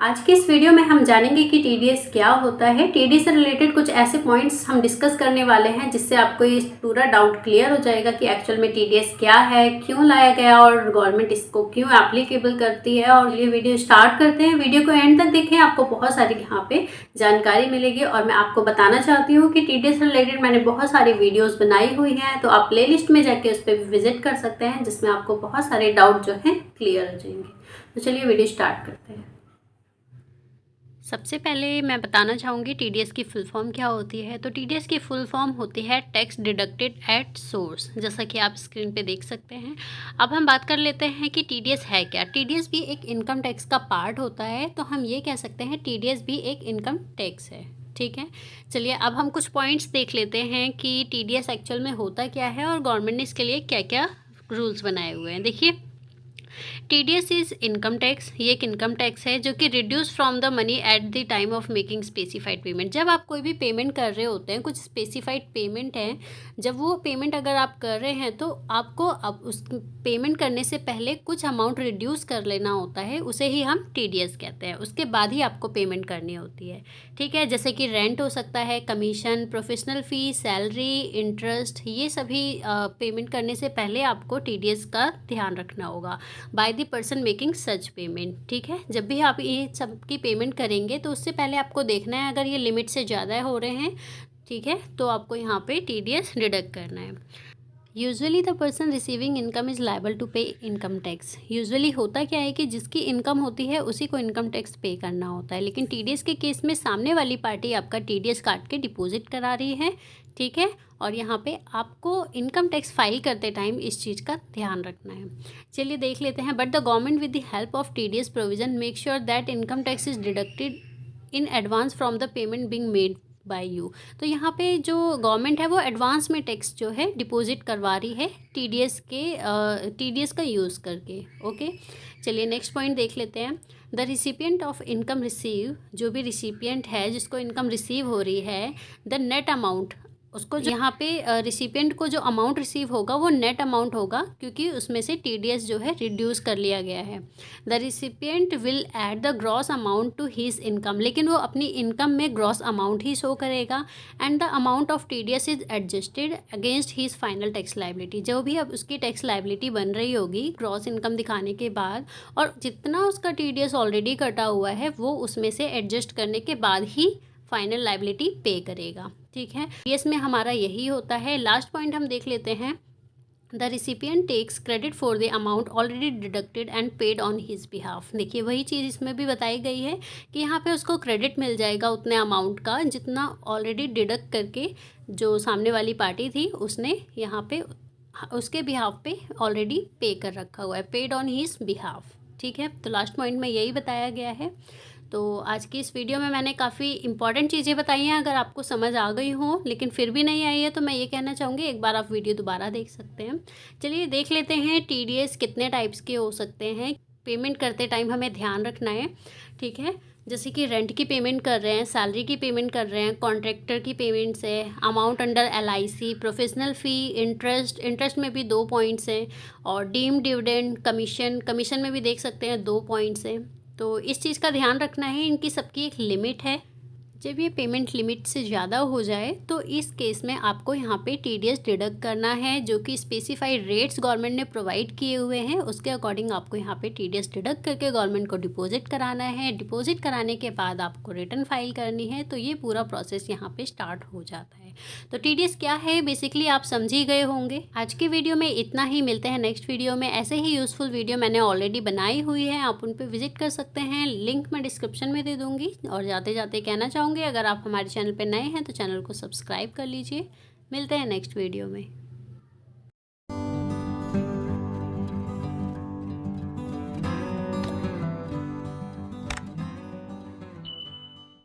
आज के इस वीडियो में हम जानेंगे कि टीडीएस क्या होता है। टीडीएस से रिलेटेड कुछ ऐसे पॉइंट्स हम डिस्कस करने वाले हैं जिससे आपको ये पूरा डाउट क्लियर हो जाएगा कि एक्चुअल में टीडीएस क्या है, क्यों लाया गया और गवर्नमेंट इसको क्यों एप्लीकेबल करती है। और ये वीडियो स्टार्ट करते हैं। वीडियो को एंड तक देखें, आपको बहुत सारी यहाँ पे जानकारी मिलेगी। और मैं आपको बताना चाहती हूँ कि टीडीएस से रिलेटेड मैंने बहुत सारी वीडियोज़ बनाई हुई हैं, तो आप प्ले लिस्ट में जाके उस पर विजिट कर सकते हैं, जिसमें आपको बहुत सारे डाउट जो हैं क्लियर हो जाएंगे। तो चलिए वीडियो स्टार्ट करते हैं। सबसे पहले मैं बताना चाहूँगी टीडीएस की फुल फॉर्म क्या होती है। तो टीडीएस की फुल फॉर्म होती है टैक्स डिडक्टेड एट सोर्स, जैसा कि आप स्क्रीन पे देख सकते हैं। अब हम बात कर लेते हैं कि टीडीएस है क्या। टीडीएस भी एक इनकम टैक्स का पार्ट होता है, तो हम ये कह सकते हैं टीडीएस भी एक इनकम टैक्स है। ठीक है, चलिए अब हम कुछ पॉइंट्स देख लेते हैं कि टीडीएस एक्चुअल में होता क्या है और गवर्नमेंट ने इसके लिए क्या क्या रूल्स बनाए हुए हैं। देखिए, टीडीएस इज इनकम टैक्स। ये एक इनकम टैक्स है जो कि reduce from the money at the time of making specified payment. जब आप कोई भी पेमेंट कर रहे होते हैं, कुछ स्पेसिफाइड पेमेंट है, जब वो पेमेंट अगर आप कर रहे हैं तो आपको अब उस पेमेंट करने से पहले कुछ अमाउंट रिड्यूस कर लेना होता है, उसे ही हम टीडीएस कहते हैं। उसके बाद ही आपको पेमेंट करनी होती है। ठीक है, जैसे कि रेंट हो सकता है, कमीशन, प्रोफेशनल फ़ी, सैलरी, इंटरेस्ट, ये सभी पेमेंट करने से पहले आपको टीडीएस का ध्यान रखना होगा by the person making such payment. ठीक है, जब भी आप ये सब की पेमेंट करेंगे तो उससे पहले आपको देखना है, अगर ये लिमिट से ज़्यादा हो रहे हैं, ठीक है, तो आपको यहाँ पे टीडीएस डिडक्ट करना है। Usually the person receiving income is liable to pay income tax. Usually होता क्या है कि जिसकी इनकम होती है उसी को इनकम टैक्स पे करना होता है, लेकिन टीडीएस के केस में सामने वाली पार्टी आपका टीडीएस काट के डिपॉजिट करा रही है। ठीक है, और यहाँ पे आपको इनकम टैक्स फाइल करते टाइम इस चीज़ का ध्यान रखना है। चलिए देख लेते हैं। But the government with the help of TDS provision make sure that income tax is deducted in advance from the payment being made by you. तो यहाँ पे जो गवर्नमेंट है वो एडवांस में टैक्स जो है डिपॉजिट करवा रही है टीडीएस का यूज़ करके। ओके, चलिए नेक्स्ट पॉइंट देख लेते हैं। The recipient of income receive, जो भी रिसिपिएंट है जिसको इनकम रिसीव हो रही है, द नेट अमाउंट, उसको यहाँ पे रिसिपिएंट को जो अमाउंट रिसीव होगा वो नेट अमाउंट होगा, क्योंकि उसमें से टीडीएस जो है रिड्यूस कर लिया गया है। The recipient will add the gross amount to his income, लेकिन वो अपनी इनकम में ग्रॉस अमाउंट ही शो करेगा। And the amount of TDS is adjusted against his final tax liability. जो भी अब उसकी टैक्स लाइबिलिटी बन रही होगी ग्रॉस इनकम दिखाने के बाद, और जितना उसका टीडीएस ऑलरेडी कटा हुआ है वो उसमें से एडजस्ट करने के बाद ही फाइनल लाइबिलिटी पे करेगा। ठीक है, टीडीएस में हमारा यही होता है। लास्ट पॉइंट हम देख लेते हैं। The recipient tax credit for the amount already deducted and paid on his behalf. देखिए, वही चीज़ इसमें भी बताई गई है कि यहाँ पे उसको क्रेडिट मिल जाएगा उतने अमाउंट का जितना ऑलरेडी डिडक्ट करके जो सामने वाली पार्टी थी उसने यहाँ पे उसके बिहाफ पे ऑलरेडी पे कर रखा हुआ है, पेड ऑन हिज बिहाफ। ठीक है, तो लास्ट पॉइंट में यही बताया गया है। तो आज की इस वीडियो में मैंने काफ़ी इंपॉर्टेंट चीज़ें बताई हैं। अगर आपको समझ आ गई हो लेकिन फिर भी नहीं आई है तो मैं ये कहना चाहूँगी एक बार आप वीडियो दोबारा देख सकते हैं। चलिए देख लेते हैं टीडीएस कितने टाइप्स के हो सकते हैं। पेमेंट करते टाइम हमें ध्यान रखना है। ठीक है, जैसे कि रेंट की पेमेंट कर रहे हैं, सैलरी की पेमेंट कर रहे हैं, कॉन्ट्रैक्टर की पेमेंट्स है, अमाउंट अंडर एलआईसी, प्रोफेशनल फ़ी, इंटरेस्ट में भी 2 पॉइंट्स हैं, और डीम्ड डिविडेंड, कमीशन में भी देख सकते हैं 2 पॉइंट्स हैं। तो इस चीज़ का ध्यान रखना है, इनकी सबकी एक लिमिट है। जब ये पेमेंट लिमिट से ज़्यादा हो जाए तो इस केस में आपको यहाँ पे टीडीएस डिडक्ट करना है, जो कि स्पेसिफाइड रेट्स गवर्नमेंट ने प्रोवाइड किए हुए हैं उसके अकॉर्डिंग आपको यहाँ पे टीडीएस डिडक्ट करके गवर्नमेंट को डिपॉजिट कराना है। डिपॉजिट कराने के बाद आपको रिटर्न फाइल करनी है। तो ये पूरा प्रोसेस यहाँ पे स्टार्ट हो जाता है। तो टीडीएस क्या है बेसिकली आप समझ ही गए होंगे। आज की वीडियो में इतना ही, मिलते हैं नेक्स्ट वीडियो में। ऐसे ही यूज़फुल वीडियो मैंने ऑलरेडी बनाई हुई है, आप उन पर विजिट कर सकते हैं, लिंक मैं डिस्क्रिप्शन में दे दूँगी। और जाते जाते कहना चाहूँगी, अगर आप हमारे चैनल पर नए हैं तो चैनल को सब्सक्राइब कर लीजिए। मिलते हैं नेक्स्ट वीडियो में।